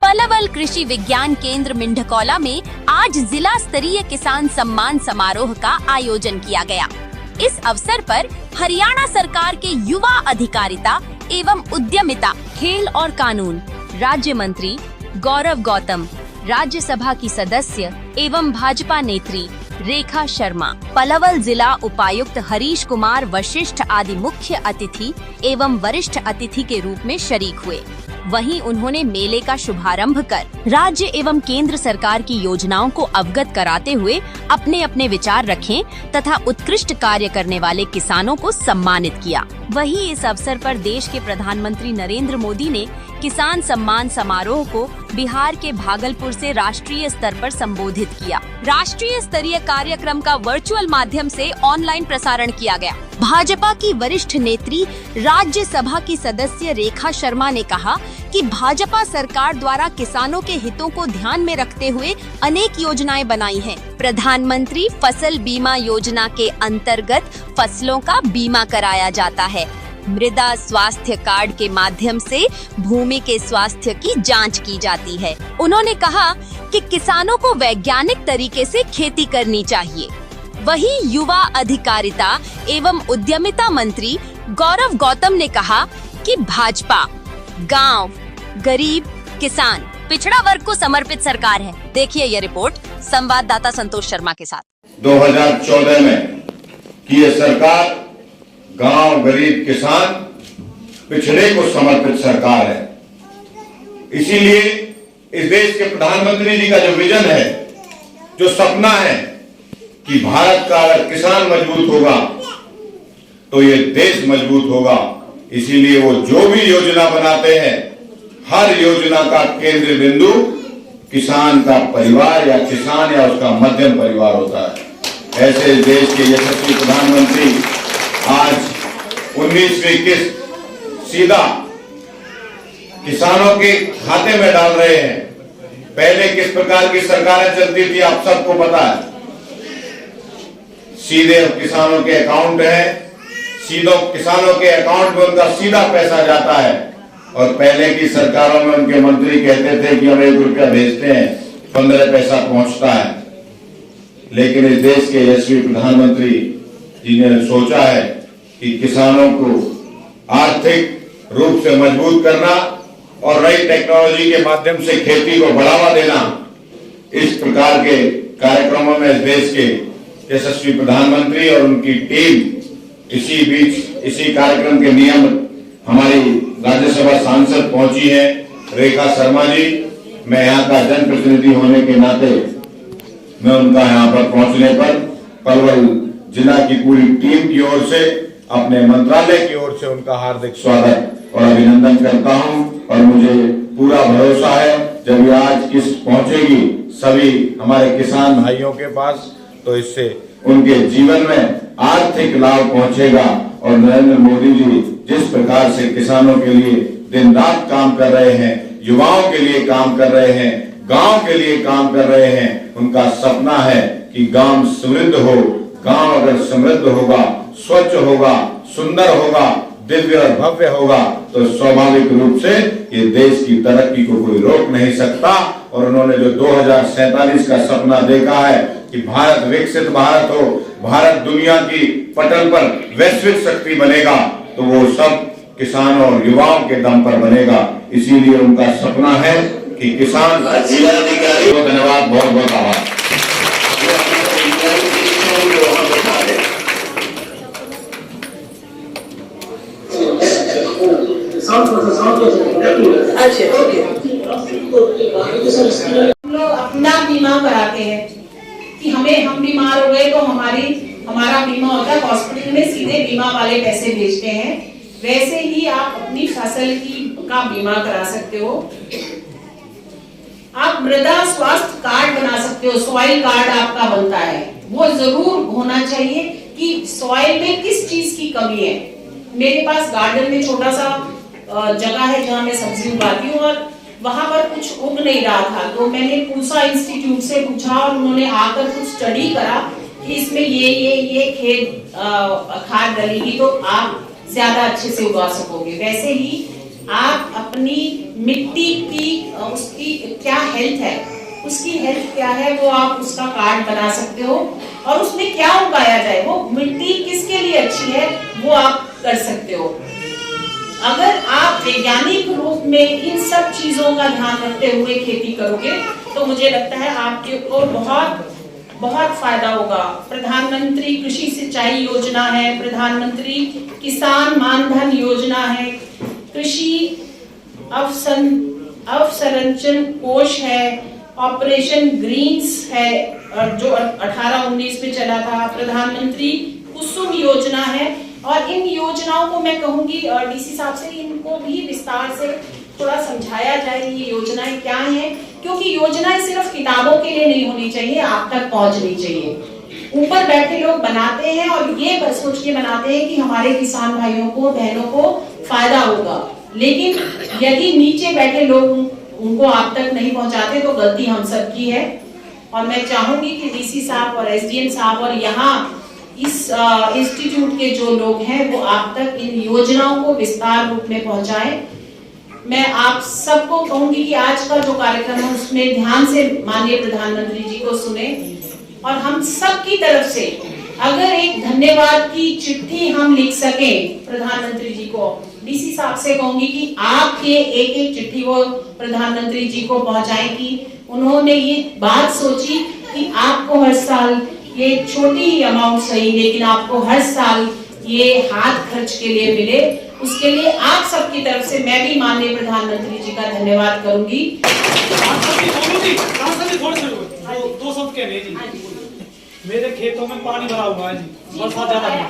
पलवल कृषि विज्ञान केंद्र मिंढकौला में आज जिला स्तरीय किसान सम्मान समारोह का आयोजन किया गया। इस अवसर पर हरियाणा सरकार के युवा अधिकारिता एवं उद्यमिता, खेल और कानून राज्य मंत्री गौरव गौतम, राज्यसभा की सदस्य एवं भाजपा नेत्री रेखा शर्मा, पलवल जिला उपायुक्त हरीश कुमार वशिष्ठ आदि मुख्य अतिथि एवं वरिष्ठ अतिथि के रूप में शरीक हुए। वहीं उन्होंने मेले का शुभारंभ कर राज्य एवं केंद्र सरकार की योजनाओं को अवगत कराते हुए अपने अपने विचार रखे तथा उत्कृष्ट कार्य करने वाले किसानों को सम्मानित किया। वहीं इस अवसर पर देश के प्रधानमंत्री नरेंद्र मोदी ने किसान सम्मान समारोह को बिहार के भागलपुर से राष्ट्रीय स्तर पर संबोधित किया। राष्ट्रीय स्तरीय कार्यक्रम का वर्चुअल माध्यम से ऑनलाइन प्रसारण किया गया। भाजपा की वरिष्ठ नेत्री राज्यसभा की सदस्य रेखा शर्मा ने कहा कि भाजपा सरकार द्वारा किसानों के हितों को ध्यान में रखते हुए अनेक योजनाएं बनाई हैं। प्रधानमंत्री फसल बीमा योजना के अंतर्गत फसलों का बीमा कराया जाता है। मृदा स्वास्थ्य कार्ड के माध्यम से भूमि के स्वास्थ्य की जांच की जाती है। उन्होंने कहा कि किसानों को वैज्ञानिक तरीके से खेती करनी चाहिए। वहीं युवा अधिकारिता एवं उद्यमिता मंत्री गौरव गौतम ने कहा कि भाजपा गांव, गरीब, किसान, पिछड़ा वर्ग को समर्पित सरकार है। देखिए ये रिपोर्ट संवाददाता संतोष शर्मा के साथ। 2014 में की ये सरकार गांव, गरीब, किसान, पिछड़े को समर्पित सरकार है। इसीलिए इस देश के प्रधानमंत्री जी का जो विजन है, जो सपना है कि भारत का अगर किसान मजबूत होगा तो ये देश मजबूत होगा। इसीलिए वो जो भी योजना बनाते हैं, हर योजना का केंद्र बिंदु किसान का परिवार या किसान या उसका मध्यम परिवार होता है। ऐसे देश के यशस्वी प्रधानमंत्री आज 19वीं किस्त सीधा किसानों के खाते में डाल रहे हैं। पहले किस प्रकार की सरकारें चलती थी आप सबको पता है। सीधे किसानों के अकाउंट है, सीधो किसानों के अकाउंट में उनका सीधा पैसा जाता है। और पहले की सरकारों में उनके मंत्री कहते थे कि हम 1 रुपया भेजते हैं, 15 पैसा पहुंचता है। लेकिन इस देश के यशस्वी प्रधानमंत्री जी ने सोचा है कि किसानों को आर्थिक रूप से मजबूत करना और नई टेक्नोलॉजी के माध्यम से खेती को बढ़ावा देना। इस प्रकार के कार्यक्रमों में इस देश के यशस्वी प्रधानमंत्री और उनकी टीम इसी कार्यक्रम के नियम हमारी राज्यसभा सांसद पहुंची है रेखा शर्मा जी। मैं यहाँ का जनप्रतिनिधि होने के नाते मैं उनका यहाँ पर पहुंचने पर पलवल जिला की पूरी टीम की ओर से, अपने मंत्रालय की ओर से उनका हार्दिक स्वागत और अभिनंदन करता हूं। और मुझे पूरा भरोसा है जब ये आज किस्त पहुंचेगी सभी हमारे किसान भाइयों के पास, तो इससे उनके जीवन में आर्थिक लाभ पहुंचेगा। और नरेंद्र मोदी जी जिस प्रकार से किसानों के लिए दिन रात काम कर रहे हैं, युवाओं के लिए काम कर रहे हैं, गांव के लिए काम कर रहे हैं, उनका सपना है कि गांव समृद्ध हो। गांव अगर समृद्ध होगा, स्वच्छ होगा, सुंदर होगा, दिव्य और भव्य होगा, तो स्वाभाविक रूप से ये देश की तरक्की को कोई रोक नहीं सकता। और उन्होंने जो 2047 का सपना देखा है कि भारत विकसित भारत हो, भारत दुनिया की पटल पर वैश्विक शक्ति बनेगा, तो वो सब किसानों और युवाओं के दम पर बनेगा। इसीलिए उनका सपना है कि किसान जिलाधिकारी को धन्यवाद, बहुत बहुत आभार। हम लोग अपना बीमा कराते हैं कि हम बीमार हो गए तो हमारा बीमा होता है, हॉस्पिटल में सीधे बीमा वाले पैसे भेजते हैं। वैसे ही आप अपनी फसल का बीमा करा सकते हो। आप मृदा स्वास्थ्य कार्ड बना सकते हो, सॉइल कार्ड आपका बनता है, वो जरूर होना चाहिए कि सॉइल में किस चीज की कमी है। मेरे पास गार्डन में छोटा सा जगह है जहाँ मैं सब्जी उगाती हूँ और वहां पर कुछ उग नहीं रहा था, तो मैंने पूसा इंस्टीट्यूट से पूछा और उन्होंने आकर कुछ स्टडी करा कि इसमें ये खेत खाद डलेगी तो आप ज्यादा अच्छे से उगा सकोगे। वैसे ही आप अपनी मिट्टी की उसकी हेल्थ है, उसकी हेल्थ क्या है वो आप उसका कार्ड बना सकते हो, और उसमें क्या उगाया जाए, वो मिट्टी किसके लिए अच्छी है वो आप कर सकते हो। अगर आप वैज्ञानिक रूप में इन सब चीजों का ध्यान रखते हुए खेती करोगे तो मुझे लगता है आपके को बहुत बहुत फायदा होगा। प्रधानमंत्री कृषि सिंचाई योजना है, प्रधानमंत्री किसान मानधन योजना है, कृषि अवसंरचना कोष है, ऑपरेशन ग्रीन्स है जो 18-19 में चला था, प्रधानमंत्री कुसुम योजना है। और इन योजनाओं को मैं कहूंगी डीसी साहब से इनको भी विस्तार से थोड़ा समझाया जाए ये योजनाएं क्या हैं, क्योंकि योजनाएं सिर्फ किताबों के लिए नहीं होनी चाहिए, आप तक पहुंचनी चाहिए। ऊपर बैठे लोग बनाते हैं और ये सोच के बनाते हैं कि हमारे किसान भाइयों को बहनों को फायदा होगा, लेकिन यदि नीचे बैठे लोग उनको आप तक नहीं पहुंचाते तो गलती हम सबकी है। और मैं चाहूंगी कि डीसी साहब और एसडीएम साहब और यहाँ इस इंस्टीट्यूट के जो लोग हैं वो आप तक इन योजनाओं को विस्तार रूप में पहुंचाएं। मैं आप सबको कहूंगी कि आज का जो कार्यक्रम है उसमें ध्यान से माननीय प्रधानमंत्री जी को सुने, और हम सब की तरफ से अगर एक धन्यवाद की चिट्ठी हम लिख सके प्रधानमंत्री जी को, डीसी साहब से कहूंगी कि आपके एक एक चिट्ठी वो प्रधानमंत्री जी को पहुंचाएं कि उन्होंने ये बात सोची कि आपको हर साल ये छोटी ही अमाउंट सही लेकिन आपको हर साल ये हाथ खर्च के लिए मिले। उसके लिए आप सबकी तरफ से मैं भी माननीय प्रधानमंत्री जी का धन्यवाद करूंगी। दो शब्द कहने जी, मेरे खेतों में पानी भरा हुआ है जी, बरसात ज्यादा है।